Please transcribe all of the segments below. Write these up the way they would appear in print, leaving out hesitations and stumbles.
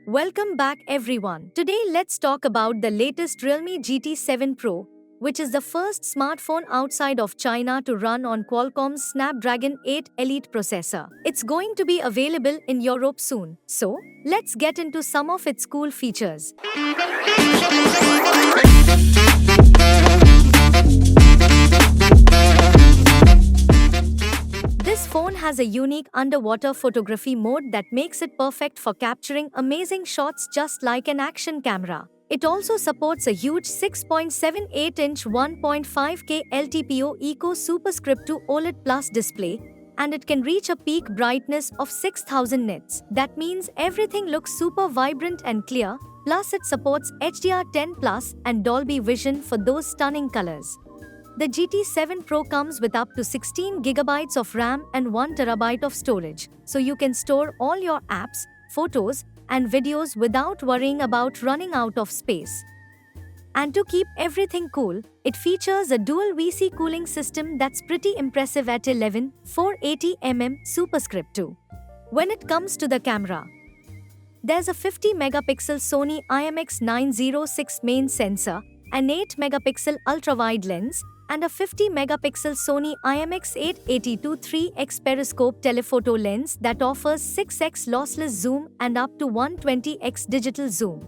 Welcome back everyone. Today let's talk about the latest Realme GT 7 Pro, which is the first smartphone outside of China to run on Qualcomm's Snapdragon 8 Elite processor. It's going to be available in Europe soon. So, let's get into some of its cool features. This phone has a unique underwater photography mode that makes it perfect for capturing amazing shots just like an action camera. It also supports a huge 6.78-inch 1.5K LTPO Eco Superscript 2 OLED Plus display, and it can reach a peak brightness of 6000 nits. That means everything looks super vibrant and clear, plus it supports HDR10 Plus and Dolby Vision for those stunning colors. The GT 7 Pro comes with up to 16GB of RAM and 1TB of storage, so you can store all your apps, photos, and videos without worrying about running out of space. And to keep everything cool, it features a dual VC cooling system that's pretty impressive at 11,480mm Superscript 2. When it comes to the camera, there's a 50-megapixel Sony IMX906 main sensor, an 8-megapixel ultrawide lens, and a 50-megapixel Sony IMX882 3x periscope telephoto lens that offers 6x lossless zoom and up to 120x digital zoom.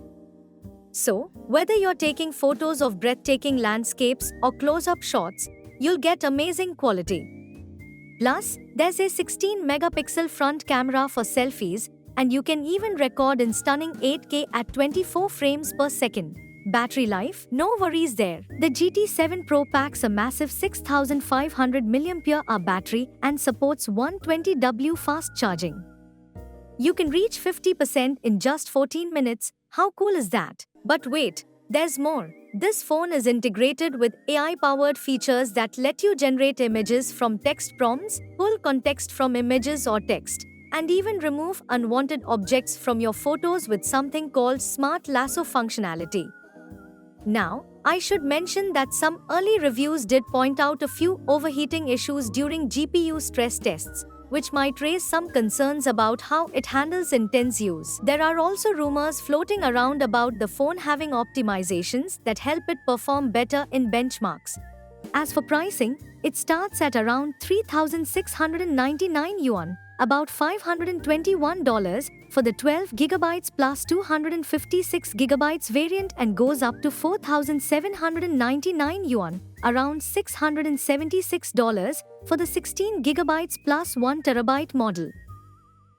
So, whether you're taking photos of breathtaking landscapes or close-up shots, you'll get amazing quality. Plus, there's a 16-megapixel front camera for selfies, and you can even record in stunning 8K at 24 frames per second. Battery life? No worries there. The GT 7 Pro packs a massive 6500 mAh battery and supports 120W fast charging. You can reach 50% in just 14 minutes. How cool is that? But wait, there's more. This phone is integrated with AI-powered features that let you generate images from text prompts, pull context from images or text, and even remove unwanted objects from your photos with something called Smart Lasso functionality. Now, I should mention that some early reviews did point out a few overheating issues during GPU stress tests, which might raise some concerns about how it handles intense use. There are also rumors floating around about the phone having optimizations that help it perform better in benchmarks. As for pricing, it starts at around 3,699 yuan, about $521 for the 12GB plus 256GB variant, and goes up to 4,799 yuan, around $676 for the 16GB plus 1TB model.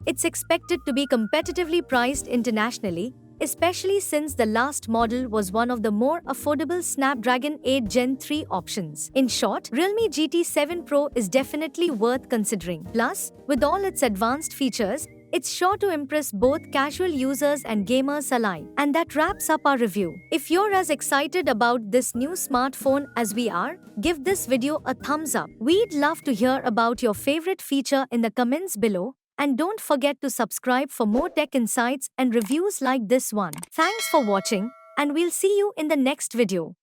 It's expected to be competitively priced internationally, especially since the last model was one of the more affordable Snapdragon 8 Gen 3 options. In short, Realme GT 7 Pro is definitely worth considering. Plus, with all its advanced features, it's sure to impress both casual users and gamers alike. And that wraps up our review. If you're as excited about this new smartphone as we are, give this video a thumbs up. We'd love to hear about your favorite feature in the comments below. And don't forget to subscribe for more tech insights and reviews like this one. Thanks for watching, and we'll see you in the next video.